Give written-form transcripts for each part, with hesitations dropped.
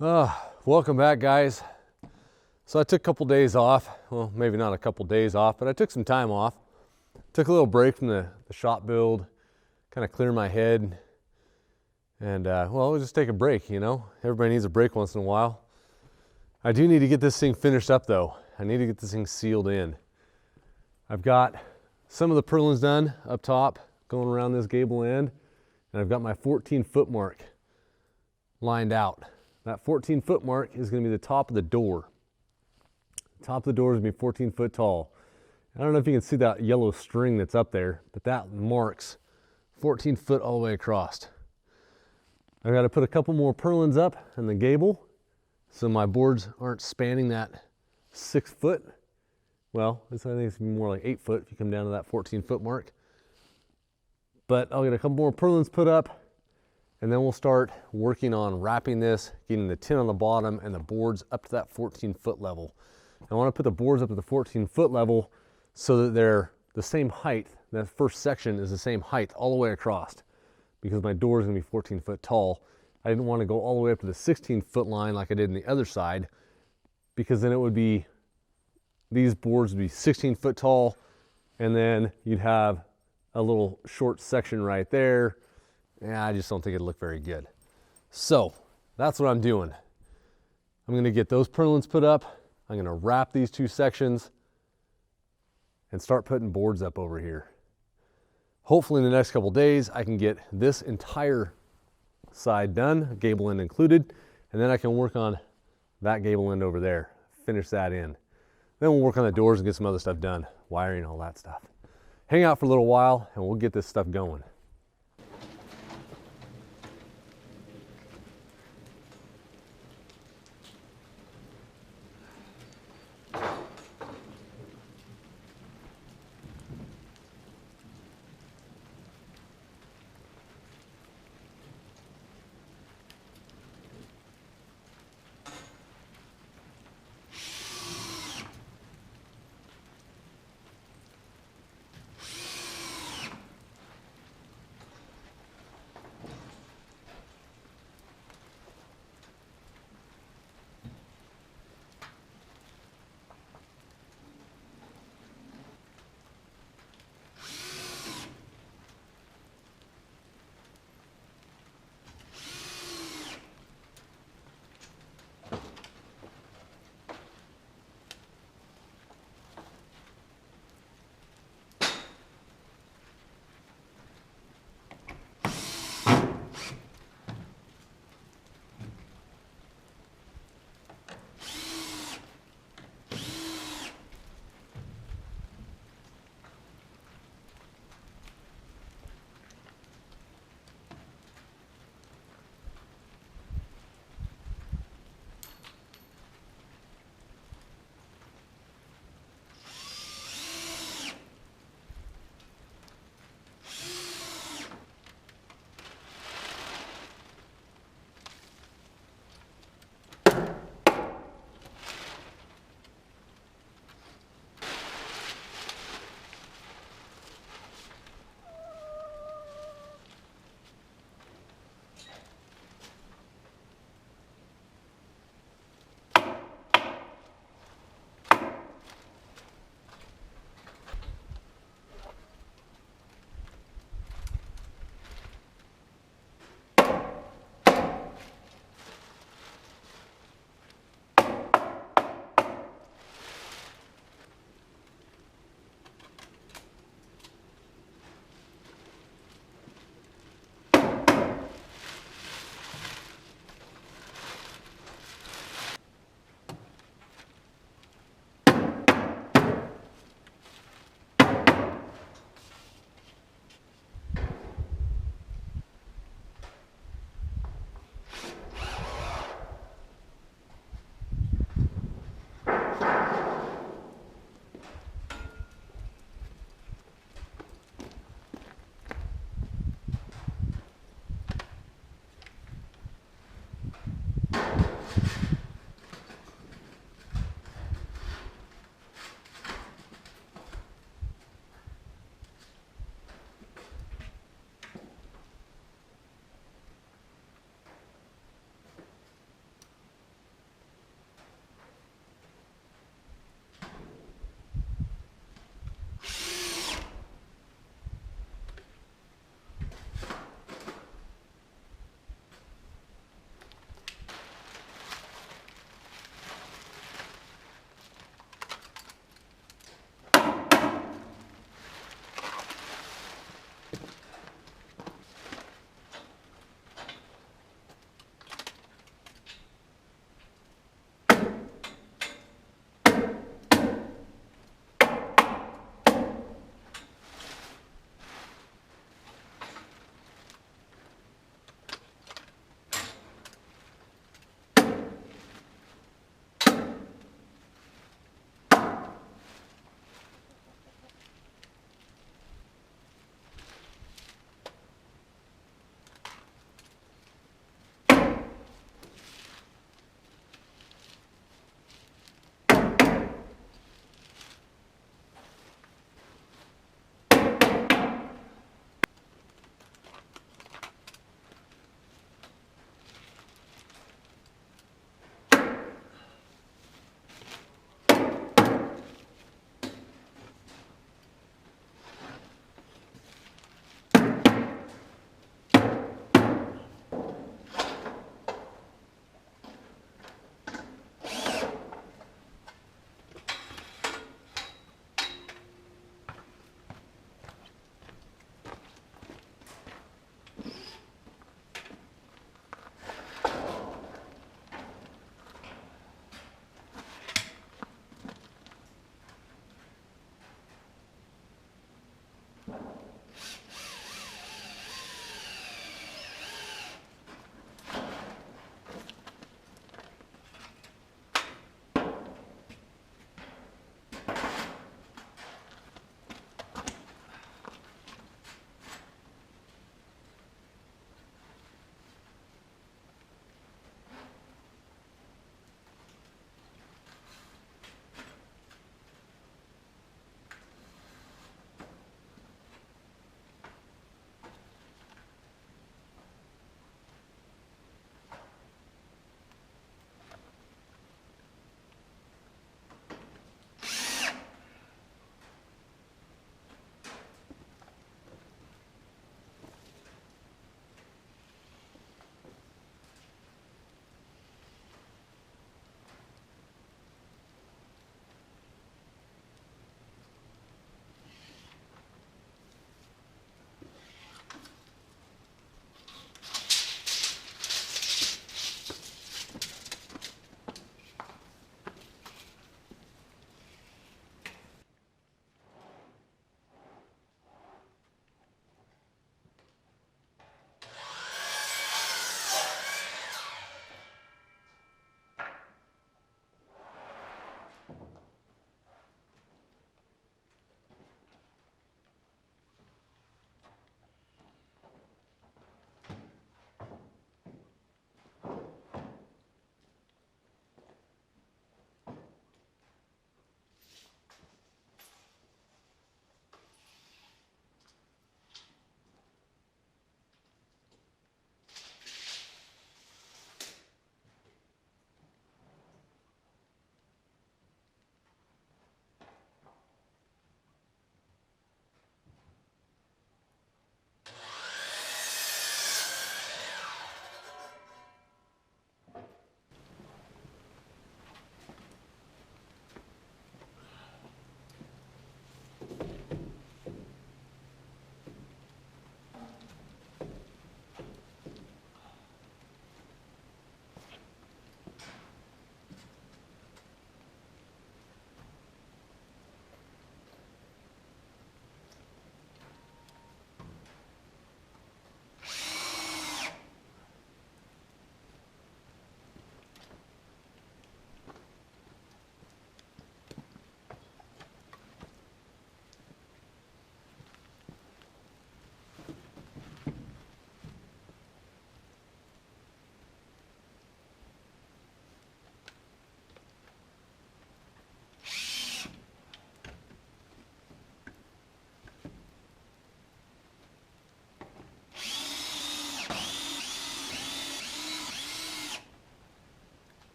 Welcome back, guys. So I took a couple days off. Well, maybe not a couple days off, but I took some time off. Took a little break from the shop build, kind of clear my head. And well, we'll just take a break, you know? Everybody needs a break once in a while. I do need to get this thing finished up though. I need to get this thing sealed in. I've got some of the purlins done up top, going around this gable end, and I've got my 14-foot mark lined out. That 14-foot mark is going to be the top of the door. The top of the door is going to be 14 foot tall. I don't know if you can see that yellow string that's up there, but that marks 14 foot all the way across. I've got to put a couple more purlins up in the gable so my boards aren't spanning that 6 foot. Well, I think it's going to be more like 8 foot if you come down to that 14-foot mark. But I'll get a couple more purlins put up, and then we'll start working on wrapping this, getting the tin on the bottom and the boards up to that 14-foot level. I want to put the boards up to the 14-foot level so that they're the same height. That first section is the same height all the way across, because my door is going to be 14 foot tall. I didn't want to go all the way up to the 16-foot line like I did on the other side, because then it would be, these boards would be 16 foot tall, and then you'd have a little short section right there. Yeah, I just don't think it'd look very good. So that's what I'm doing. I'm going to get those purlins put up. I'm going to wrap these two sections and start putting boards up over here. Hopefully in the next couple days I can get this entire side done, gable end included, and then I can work on that gable end over there, finish that in. Then we'll work on the doors and get some other stuff done, wiring, all that stuff. Hang out for a little while and we'll get this stuff going.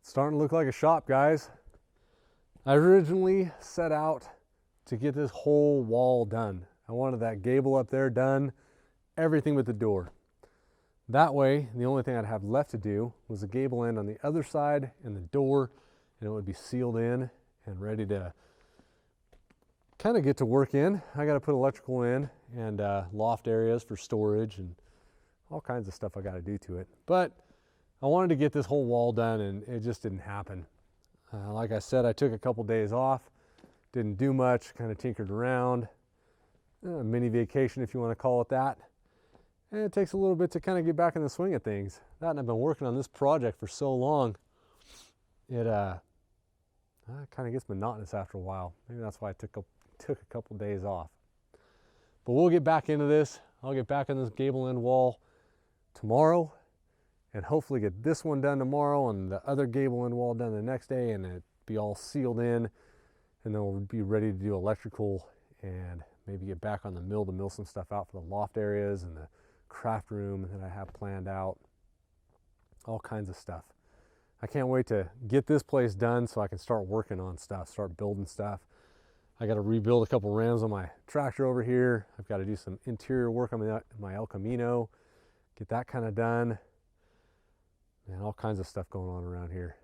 Starting to look like a shop, guys. I originally set out to get this whole wall done. I wanted that gable up there done, everything but the door. That way, the only thing I'd have left to do was the gable end on the other side and the door, and it would be sealed in and ready to kind of get to work in. I got to put electrical in and loft areas for storage and all kinds of stuff I got to do to it. But I wanted to get this whole wall done, and it just didn't happen. Like I said, I took a couple days off, didn't do much, kind of tinkered around. A mini vacation, if you want to call it that. And it takes a little bit to kind of get back in the swing of things. That, and I've been working on this project for so long, it kind of gets monotonous after a while. Maybe that's why I took a couple days off. But we'll get back into this. I'll get back on this gable end wall tomorrow, and hopefully get this one done tomorrow and the other gable end wall done the next day, and it be all sealed in, and then we'll be ready to do electrical and maybe get back on the mill to mill some stuff out for the loft areas and the craft room that I have planned out. All kinds of stuff. I can't wait to get this place done so I can start working on stuff, start building stuff. I got to rebuild a couple rams on my tractor over here. I've got to do some interior work on my El Camino, get that kind of done. And all kinds of stuff going on around here.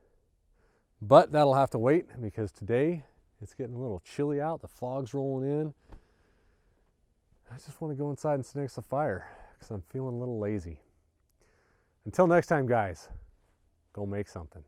But that'll have to wait, because today It's getting a little chilly out. The fog's rolling in. I just want to go inside and sit next to the fire because I'm feeling a little lazy. Until next time, guys, go make something.